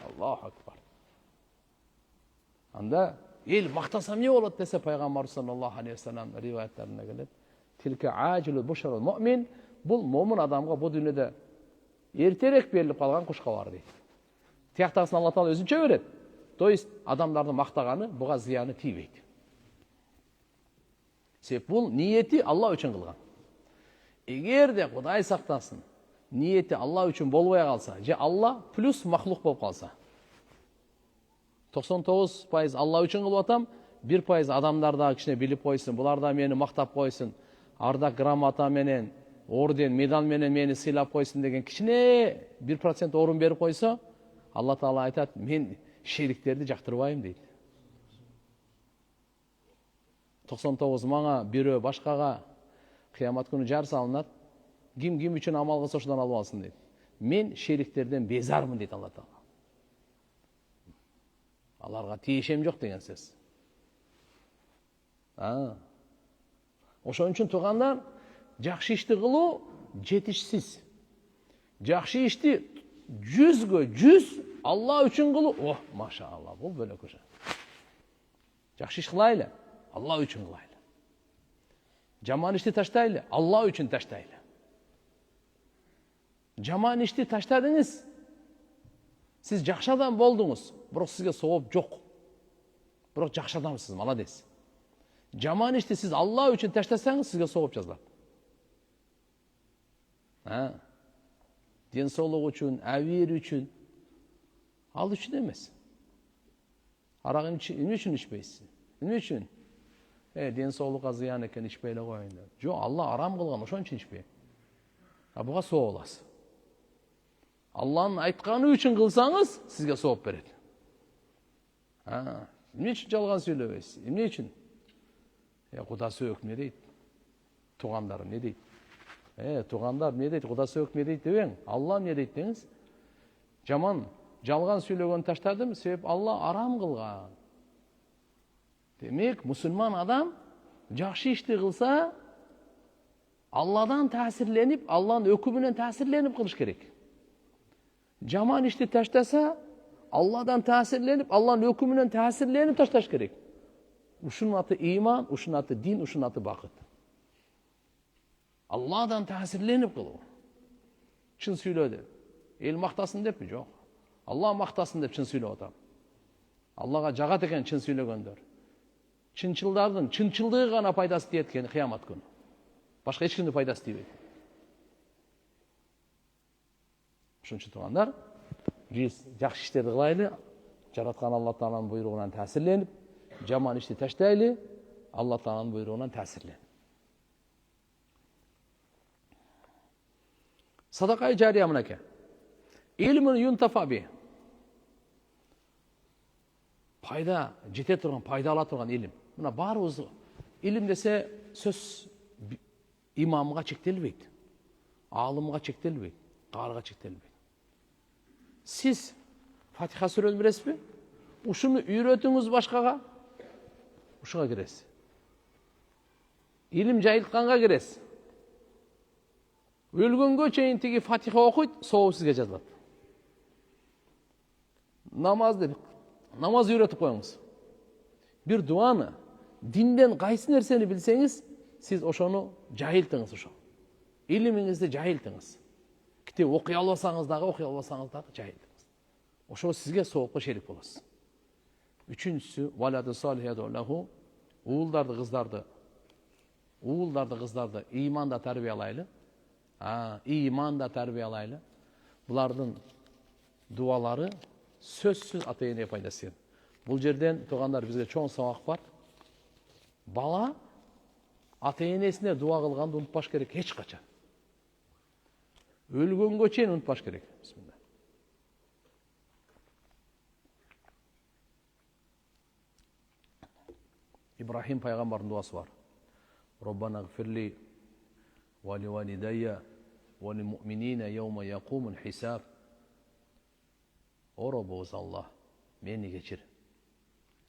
Аллаху акбар. Анда эл мактаса эмне болот десе пайгамбар саллаллаху алейхи вассалам риваяттарында келет. Тилка ажилу бушарул муъмин, бул момун адамга бу дүйнөдө эртерээк берилип калган куш кабар дейт. Тияктагысын Алла Таала өзүнчө берет. То есть адамдардын мактаганы буга зыяны тийбейт. Себеп бул ниети Алла үчүн кылган. Эгерде Кудай сактасын, ниети Алла үчүн болбой калса, же Алла плюс махлук болуп калса, 99% Алла үчүн кылып атам, 1% адамдар да кичине билип койсун, булар да мени мактап койсун, ардак грамота менен, орден, медаль менен мени сыйлап койсун деген кичине 1% орун берип койсо, Алла Таала айтат, мен шериктерди жактырбайм дейт. 99 мага, бирөө башкага кыямат күнү жар салынат. Ким үчүн амал кылса ошондон алып алсын дейт. Мен шериктерден безармын дейт Алла Таала. Аларга тиешем жок деген сөз. Ошон үчүн туугандар, жакшы ишти кылуу жетишсиз. Жакшы ишти 100гө 100 Алла үчүн кылуу, машаалла, бул бөлөкөчө. Жакшы иш кылайлы, Алла үчүн кылайлы. Жаман ишти таштайлы, Алла үчүн таштайлы. Жаман ишти таштадыңыз, сиз жакшы адам болдуңуз, бирок сизге сооп жок. Бирок жакшы адамсыз, молодец. Жаман ишти сиз Алла үчүн таштасаңыз, сизге сооп жазылат. Ден соолук үчүн, абийир үчүн, ал үчүн эмес. Арак эмне үчүн ичпейсиз? Эмне үчүн? Ден соолукка зыян экен, ичпей эле коеюн деп. Жок, Алла арам кылган, ошон үчүн ичпейм. Буга соо боласыз. Алланын айтканы үчүн кылсаңыз, сизге сооп берет. Эмне үчүн жалган сүйлөбөйсүз? Эмне үчүн? Куда сөөк эмне дейт? Туугандар эмне дейт? Туугандар эмне дейт? Куда сөөк эмне дейт дебең? Алла эмне дейт деңиз? Жаман, жалган сүйлөгөнү таштадым, себеп Алла арам кылган. Демек, мусулман адам жакшы ишти кылса, Алладан таасирленип, Алланын өкүмүнөн таасирленип кылыш керек. Жаман ишти таштаса, Алладан таасирленип, Алланын өкүмүнөн таасирленип ташташ керек. Ушунун аты иман, ушунун аты дин, ушунун аты бакыт. Алладан таасирленип кылуу. Чын сүйлөдү. Эл мактасын деппи? Жок. Алла мактасын деп чын сүйлөп атам. Аллага жагат экен чын сүйлөгөндөр. Чынчылдардын чынчылдыгы гана пайдасы тиет экен кыямат күнү. Башка эч кимдин пайдасы тийбейт. Ошон үчүн туугандар, биз жакшы иштерди кылайлы, жараткан Алла Тааланын буйругунан таасирленип, жаман ишти таштайлы, Алла Тааланын буйругунан таасирленип. Садака жария мынакей. Ilmun yuntafa bi. Пайда жете турган, пайда ала турган илим. Мына баарыбыз илим десе сөз имамга чектелбейт, алымга чектелбейт, карыга чектелбейт. Сиз Фатиха сүрөнү билесизби? Ушуну үйрөтүңүз башкага, ушуга киресиз. Илим жайылтканга киресиз. Өлгөнгө чейин тиги Фатиха окуйт, сообу сизге жазылат. Намаз үйрөтүп коюңуз. Бир дуаны, динден кайсы нерсени билсеңиз, сиз ошону жайылтыңыз ошо. Илимиңизди жайылтыңыз. Китеп окуй албасаңыз дагы жайылтыңыз. Ошо сизге соопко шерик болосуз. Үчүнчүсү, валаду салиху лаху, уулдарды, кыздарды иманда тарбиялайлы. Иманда тарбиялайлы. Булардын дуалары сөзсүз ата-энеге пайдасы. Бул жерден туугандар бизге чоң сабак бар. Бала ата-энесине дуа кылганды унутпаш керек эч качан. Өлгөнгө чейин унутпаш керек. Бисмилlah. Ибрахим пайгамбардын дуасы бар. Роббана гфирли ва ли валидайя ва лил муъминина йаума якумул хисаб. О Роббубуз Аллах, мени кечир.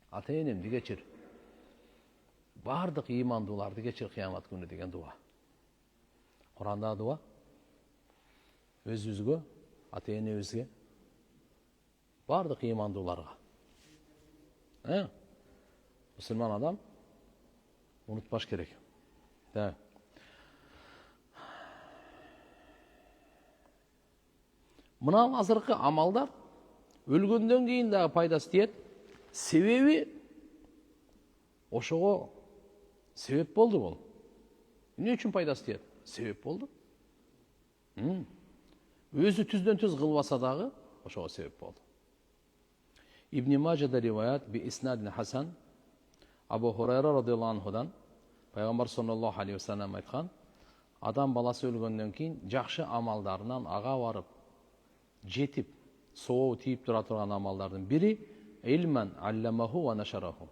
Ата-энемди кечир. Бардык имандууларды кечир кыямат күнү деген дуа. Куранда дуа өзүбүзгө, ата-энебизге, бардык имандууларга. Мусулман адам унутпаш керек. Мына азыркы амалдар өлгөндөн кийин дагы пайдасы тиет. Себеби ошого себеп болду бул. Эмне үчүн пайдасы тиет? Себеп болду. Өзү түздөн түз кылбаса дагы ошого себеп болду. Ибн Мажада риваят би иснадин хасан Абу Хурайра радыйаллаху анхудан пайгамбар саллаллаху алейхи ва саллям айткан: адам баласы өлгөндөн кийин жакшы амалдарынан ага барып жетип сообу тийип тура турган амалдардын бири илман алламаху ва нашараху.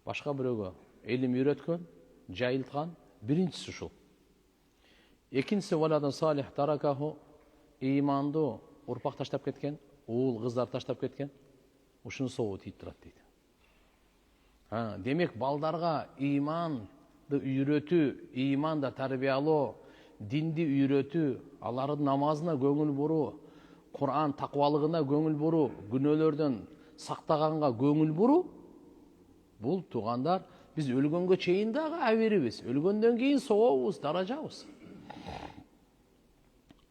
Башка бирөөгө илим үйрөткөн, жайылткан биринчиси ушул. Экинчиси валадун салих таракаху, иманды урпак таштап кеткен, уул кыздар таштап кеткен. Ушунун сообу тийип турат дейт. Демек балдарга иманды үйрөтүү, иманда тарбиялоо, динди үйрөтүү, алардын намазына көңүл буруу, Кур'ан таквалыгына көңүл буруу, күнөөлөрдөн сактаганга көңүл буруу. Бул туугандар биз өлгөнгө чейин дагы аберибиз. Өлгөндөн кийин сообубуз, даражабыз.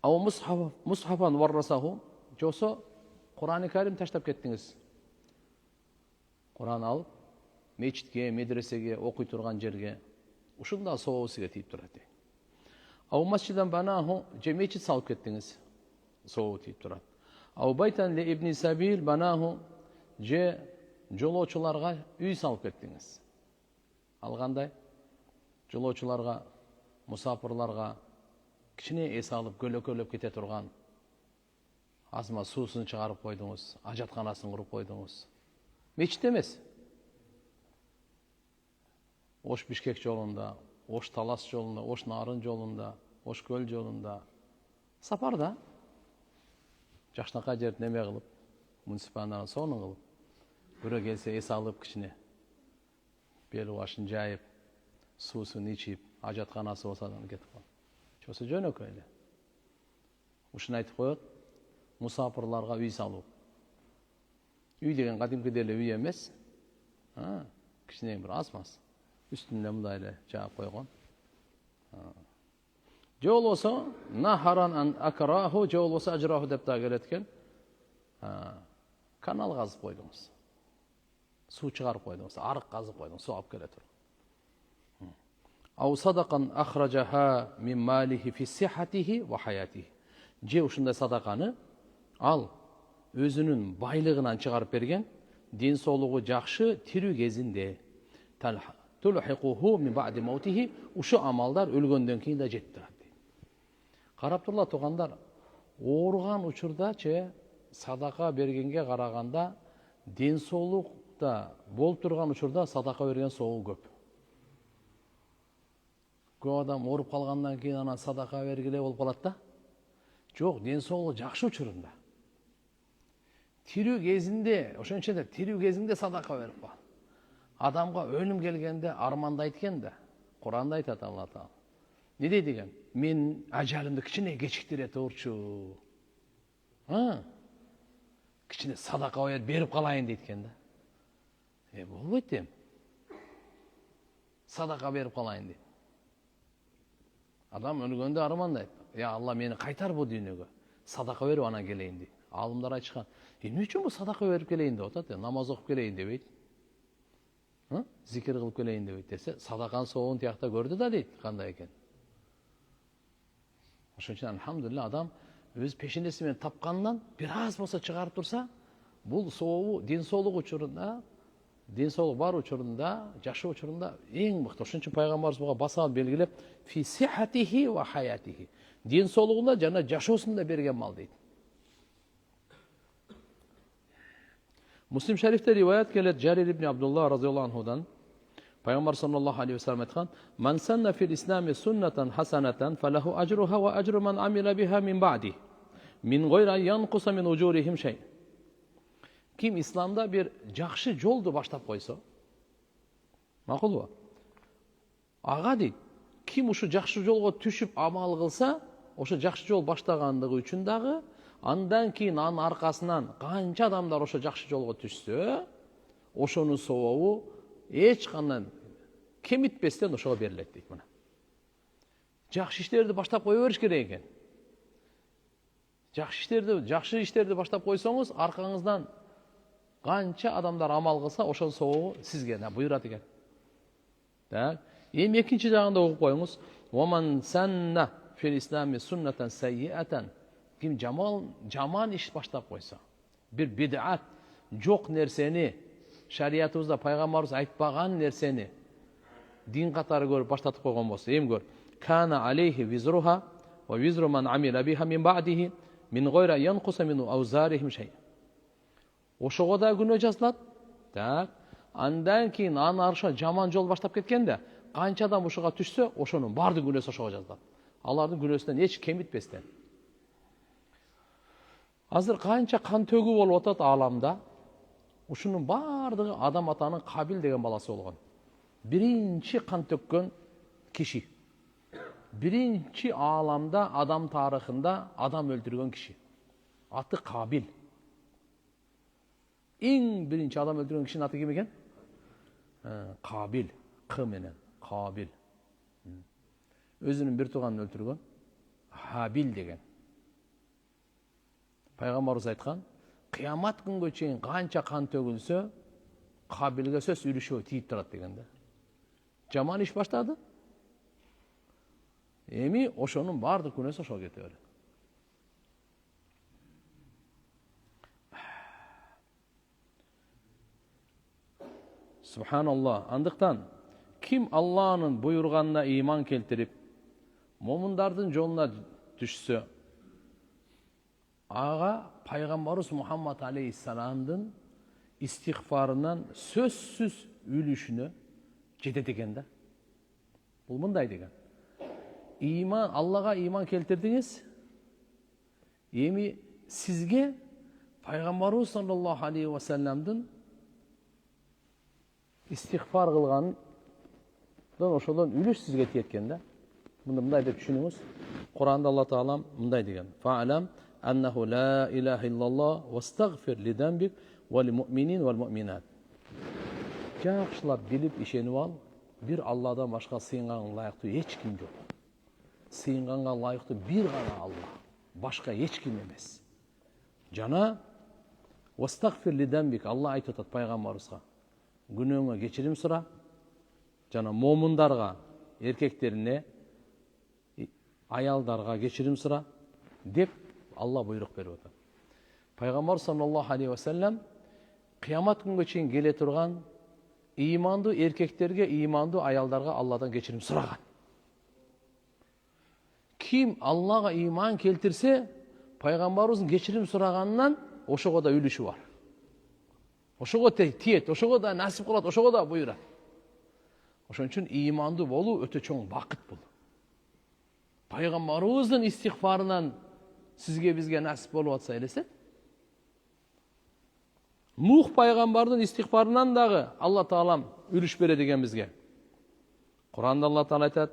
Ау мусхафан варрасаху, жосо Кур'ан-ы Карим таштап кеттиңиз. Кур'ан алып мечитке, медресеге, окуй турган жерге, ушунда сообу сизге тийип турат. Ау масжидан банаху, же мечит салып кеттиңиз, сообу тийип турат. Ау байтан ли ибни сабил банаху, же жолоочуларга үй салып кеттиңиз. Ал кандай? Жолоочуларга, мусафирларга кичине эс алып көлөкөлөп кете турган, азма суусун чыгарып койдуңуз, ажатканасын куруп койдуңуз. Мечит эмес. Ош Бишкек жолунда, Ош Талас жолунда, Ош Нарын жолунда, Ош Көл жолунда сапарда жакшынакай жерди неме кылып, муниципалдын сонун кылып, бирөө келсе эс алып кичине бел башын жайып, суусун ичип, ажатканасы болсо да кетип калат. Чосо жөнөкөй эле. Ушуну айтып коет, мусафирларга үй салуу. Үй деген кадимкидей эле үй эмес. Кичине бир аз-маз. Үстүнө мындай эле жаап койгон. Же болбосо нахаран ан акраху, же болбосо ажраху деп да келет экен. Канал казып койдуңуз. Суу чыгарып койдуңуз, арык казып койдуңуз, суу алып келе туруп. Ау садакан ахраджаха мин малихи фи сихатихи ва хаятихи. Же ушундай садаканы ал өзүнүн байлыгынан чыгарып берген, ден соолугу жакшы тирүү кезинде. Тулхикуху мин баъди маутихи, ушу амалдар өлгөндөн кийин да жетип турат. Карап турла туугандар, ооруган учурдачы садака бергенге караганда денсаулыкта болуп турган учурда садака берген соогу көп. Көп адам ооруп калгандан кийин анан садака бергиле болуп калат да. Жок, денсаулыгы жакшы учурунда. Тирүү кезинде, ошон үчүн да тирүү кезинде садака берип кал. Адамга өлүм келгенде армандайт экен да. Куранда айтат Алла Таала. Не дейт экен? Мен ажалымды кичине кечиктире турчу. Кичине садака берип калайын дейт экен да. Болбойт эми. Садака берип калайын дейт. Адам өлгөндө армандайт. Я Алла мени кайтар бу дүйнөгө. Садака берип анан келейин дейт. Алымдар айтышкан. Эмне үчүн бу садака берип келейин деп атат? Намаз окуп келейин дебейт. Зикир кылып келейин дебейт десе, садаканын соогун тиякта көрдү да дейт, кандай экен. Ошон үчүн алхамдулилла адам өз пешенеси менен тапканынан бир аз болсо чыгарып турса, бул соогу денсаулык учурунда, денсаулык бар учурунда, жашоо учурунда эң мыкты. Ошон үчүн пайгамбарыбыз буга баса белгилеп, фи сихатихи ва хаятихи. Денсаулыгында жана жашоосунда берген мал дейт. Муслим шарифте риваят келет Жарир ибн Абдулла разияллаху анхудан. Пайгамбар саллаллаху алейхи ва саллям айткан: "Ман санна фил ислами суннатан хасанатан фалаху ажруха ва ажру ман амила биха мин баъди мин гайри янқуса мин уджурихим шей." Ким исламда бир жакшы жолду баштап койсо, макулбу? Ага дейт, ким ушу жакшы жолго түшүп амал кылса, ошо жакшы жол баштагандыгы үчүн дагы, андан кийин анын аркасынан канча адамдар ошо жакшы жолго түшсө, ошонун сообу эч кандай кемитпестен ошого берилет дейт. Мына жакшы иштерди баштап кое бериш керек экен. Жакшы иштерди баштап койсоңуз, аркаңыздан канча адамдар амал кылса, ошонун сообу сизге буйрат экен. Так, эми экинчи жагында окуп коюңуз. "Ваман санна фил ислами суннатан саййатан", ким жаман иш баштап койсо, бир бидат, жок нерсени, шариятыбызда пайгамбарыбыз айтпаган нерсени дин катары көрүп баштатып койгон болсо, эми көр. "Кана алейхи визруха ва визру ман амила биха мин баъдихи мин гайри янқуса мин аузарихим шей." Ошого да күнөө жазылат. Так, андан кийин анын аркаша жаман жол баштап кеткенде, канча адам ушуга түшсө, ошонун бардык күнөөсү ошого жазылат. Алардын күнөөсүнөн эч кемитпестен. Азыр канча кан төгүү болуп атат ааламда. Ушунун бардыгы Адам атанын Кабил деген баласы болгон. Биринчи кан төккөн киши. Биринчи ааламда, адам тарыхында адам өлтүргөн киши. Аты Кабил. Эң биринчи адам өлтүргөн кишинин аты ким экен? Кабил. К менен Кабил. Өзүнүн бир тууганын өлтүргөн Хабил деген. Пайгамбарыбыз айткан, кыямат күнгө чейин канча кан төгүлсө, Кабилге сөз үлүшөө тийип турат деген да. Жаман иш баштады. Эми ошонун бардык күнөөсү ошого кете берет. Субханаллах. Андыктан ким Алланын буйруганына ыйман келтирип, момундардын жолуна түшсө, ага пайгамбарыбыз Мухаммад алейхиссаламдын истигфарынан сөзсүз үлүшүнө жетет экен да. Бул мындай деген. Ыйман, Аллага ыйман келтирдиңиз. Эми сизге пайгамбарыбыз саллаллаху алейхи ва салламдын истигфар кылганын ошодон үлүш сизге тиеткен да. Мындай деп түшүнүңүз. Куранда Алла Таала мындай деген: "Фа'алам аннаху ла илаха иллаллах вастагфир ли дамбик ва лил муъминин вал муъминат." Жакшылап билип ишенип ал, бир Алладан башка сыйынганга лайыктуу эч ким жок. Сыйынганга лайыктуу бир гана Алла, башка эч ким эмес. Жана вастагфир ли дамбик, Алла айтып атат пайгамбарыбызга: "Күнөөңө кечирим сура." Жана момундарга, эркектерине, аялдарга кечирим сура деп Алла буйрук берип атат. Пайгамбар саллаллаху алейхи ва саллям кыямат күнгө чейин келе турган ыймандуу эркектерге, ыймандуу аялдарга Алладан кечирим сураган. Ким Аллага ыйман келтирсе, пайгамбарыбыздын кечирим сураганынан ошого да үлүшү бар. Ошого тиет, ошого да насип кылат, ошого да буйрат. Ошон үчүн ыймандуу болуу өтө чоң бакыт бул. Пайгамбарыбыздын истигфарынан сизге бизге насип болуп атса элестет. Нух пайгамбардын истигфарынан дагы Алла Таалам үлүш берет экен бизге. Куранда Алла Таала айтат,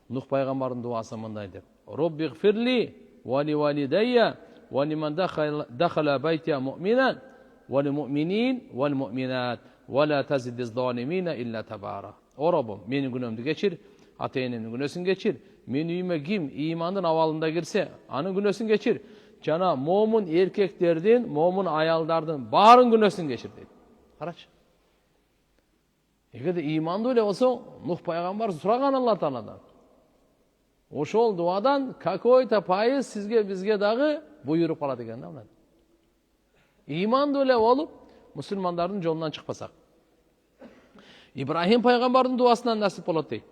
Нух пайгамбардын дуасы мындай деп: "Роббигфирли ва ли валидайя ва лиман дахала байтия муъминан ва лил муъминин ва лил муъминат ва ла тазидиз залимина илля табара." О Роббум, менин күнөөмдү кечир, ата-энемдин күнөөсүн кечир. Мен үйүмө ким ыймандын абалында кирсе, анын күнөөсүн кечир. Жана момун эркектердин, момун аялдардын баарын күнөөсүн кечир дейт. Карачы. Эгерде ыймандуу эле болсоң, Нух пайгамбар сураган Алла Тааладан. Ошол дуадан какой-то пайыз сизге бизге дагы буйруп калат экен да мына. Ыймандуу эле болуп, мусулмандардын жолунан чыкпасак. Ибрахим пайгамбардын дуасынан насип болот дейт.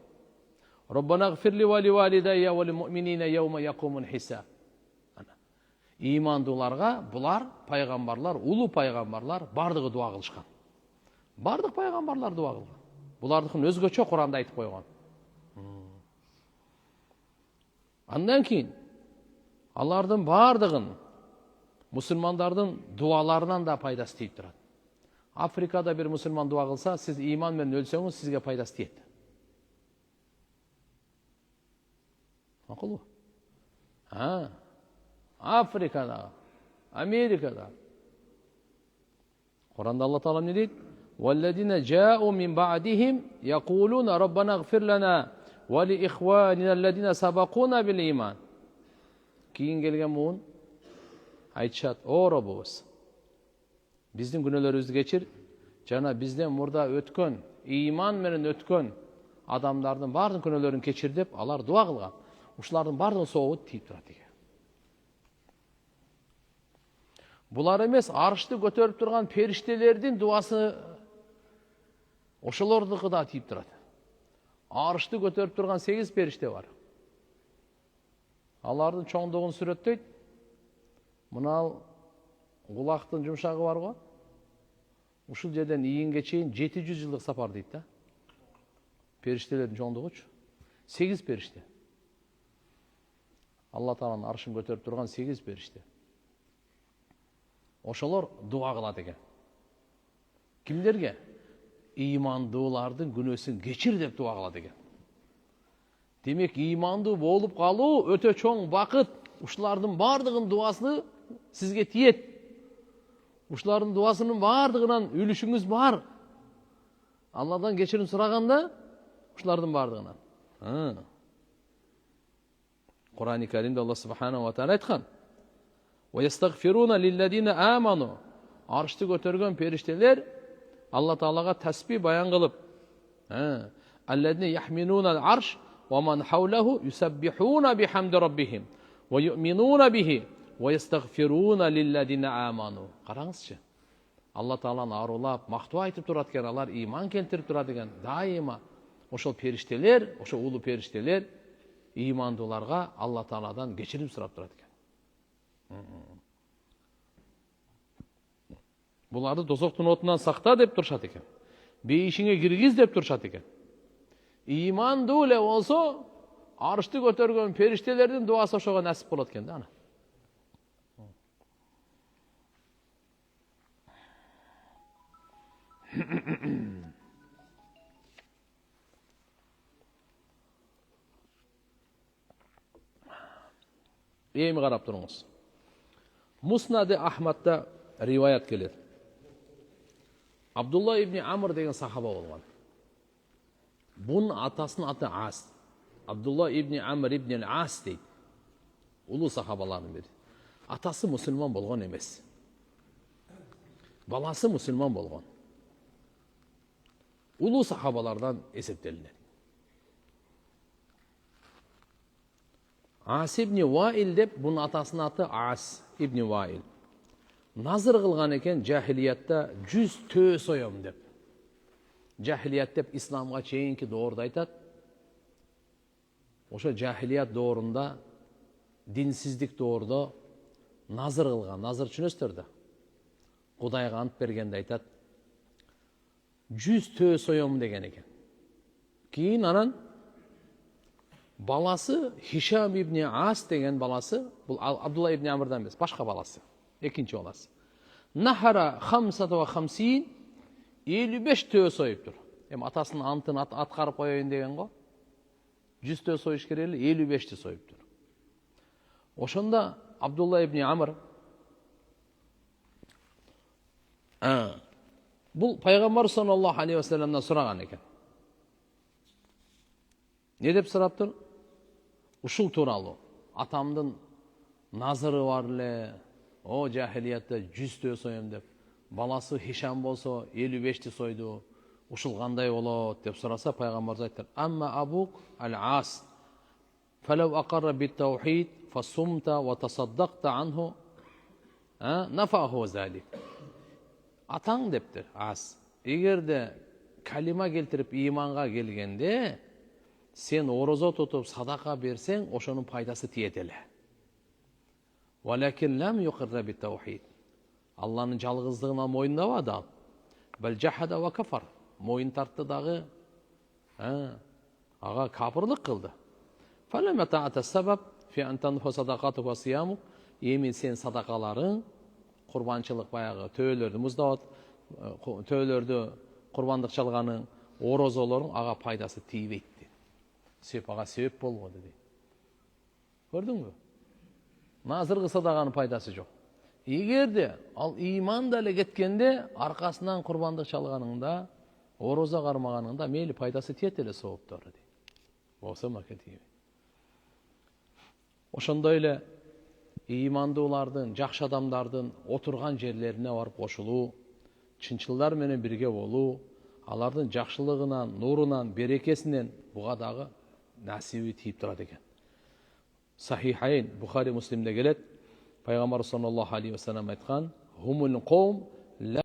Роббана гфирли ва ли валидайя ва лил муъминина яума якумул хисаб. Ыймандууларга булар пайгамбарлар, улуу пайгамбарлар бардыгы дуа кылышкан. Бардык пайгамбарлар дуа кылган. Булардыкын өзгөчө Куранда айтып койгон. Андан кийин алардын бардыгын мусулмандардын дуаларынан да пайдасы тийип турат. Африкада бир мусулман дуа кылса, сиз ыйман менен өлсөңүз, сизге пайдасы тиет. Макулбу? Африкада, Америкада. Куранда Алла Таала эмне дейт? "Валладина жаъу мин ба'дихим якулуна роббана гфир лана ва ли ихванина алладина сабакуна бил иман." Кийин келген муун айтышат: "О Роббубуз, биздин күнөөлөрүбүздү кечир, жана бизден мурда өткөн, ыйман менен өткөн адамдардын бардын күнөөлөрүн кечир" деп алар дуа кылган. Ушулардын бардыгын сообу тийип турат экен. Булар эмес, арышты көтөрүп турган периштелердин дуасы ошолордуку да тийип турат. Арышты көтөрүп турган 8 периште бар. Алардын чоңдугун сүрөттөйт. Мына кулактын жумшагы бар го. Ушул жерден ийинге чейин 700 жылдык сапар дейт да. Периштелердин чоңдугучу 8 периште. Алла Тааланын аршын көтөрүп турган 8 периште. Ошолор дуа кылат экен. Кимдерге? Ыймандуулардын күнөөсүн кечир деп дуа кылат экен. Демек, ыймандуу болуп калуу өтө чоң бакыт. Ушулардын бардыгынын дуасы сизге тиет. Ушулардын дуасынын бардыгынан үлүшүңүз бар. Алладан кечирим сураганда ушулардын бардыгынан. Кур'ан-ы Каримде Алла Субханаху ва Тааля айткан: "Ва ястагфируна лилладина аману." Аршты көтөргөн периштелер Алла Таалага тасбih баян кылып, "Алладина яхминуна ал-арш ва ман хавлаху юсаббихуна бихамди раббихим ва юъминуна бихи ва ястагфируна лилладина аману." Караңызчы. Алла Тааланы арулап, мактоо айтып турат экен, алар ыйман келтирип турат экен. Дайыма ошол периштелер, ошол улуу периштелер ыймандууларга Алла Тааладан кечирим сурап турат экен. Буларды дозоктун отунан сакта деп турушат экен. Бейишиңе киргиз деп турушат экен. Ыймандуу эле болсо, арышты көтөргөн периштелердин дуасы ошого насип болот экен да ана. Эми карап туруңуз. Муснади Ахмадда риваят келет. Абдулла ибн Амр деген сахаба болгон. Бунун атасынын аты Ас. Абдулла ибн Амр ибн Ас дейт. Улуу сахабалардын бири. Атасы мусулман болгон эмес. Баласы мусулман болгон. Улуу сахабалардан эсептелинет. Ас ибн Ваил деп, бунун атасынын аты Ас ибн Ваил. Назыр кылган экен жахилиятта 100 төө соём деп. Жахилият деп исламга чейинки доорду айтат. Ошо жахилият доорунда, динсиздик доордо назыр кылган. Назыр түшүнөсүздөр да. Кудайга ант бергенде айтат, 100 төө соем деген экен. Кийин анан баласы Хишам ибн Ас деген баласы, бул Абдулла ибн Амрдан эмес, башка баласы, экинчи баласы. Нахара 55 55 төө союптур. Эми атасынын антын аткарып коеюн деген го. 100 төө союш керек эле, 55ти союптур. Ошондо Абдулла ибн Амр бул пайгамбар саллаллаху алейхи ва салламдан сураган экен. Не деп сураптыр? Ушул тууралуу. Атамдын назыры бар эле, о жахилиятта 100 төө соем деп. Баласы Хишам болсо 55ти сойду. Ушул кандай болот деп сураса, пайгамбар айттыр: "Амма абук ал-Ас, фалау акарра бит-таухид, фасумта ва тасаддакта анху, нафаху залик." Атаң дептир, Ас. Эгерде калима келтирип иманга келгенде, сен орозо тутуп садака берсең, ошонун пайдасы тиет эле. Валакин лам юқирра бит-таухид. Алланын жалгыздыгына моюндабады ал. Бал жахада ва кафар. Моюн тартты дагы, ага капырлык кылды. Фалама таата сабаб фи ан танфа садакату ва сияму. Эми сен садакаларың, курбанчылык баягы төөлөрдү муздап, төөлөрдү курбандык чалганың, орозолоруң ага пайдасы тийбейт. Себеп ага себеп болгоду дейт. Көрдүңбү? Назыргы садаганын пайдасы жок. Эгерде ал иманда эле кеткенде, аркасынан курбандык чалганыңда, орозо кармаганыңда мейли пайдасы тиет эле сооптору дейт. Болсо макетиби. Ошондой эле имандуулардын, жакшы адамдардын отурган жерлерине барып кошулуу, чынчылдар менен бирге болуу, алардын жакшылыгынан, нурунан, берекесинен буга дагы насиби тийип турат экен. Сахихайн, Бухари, Муслимде келет. Пайгамбар саллаллаху алейхи ва саллям айткан: "Хумул қом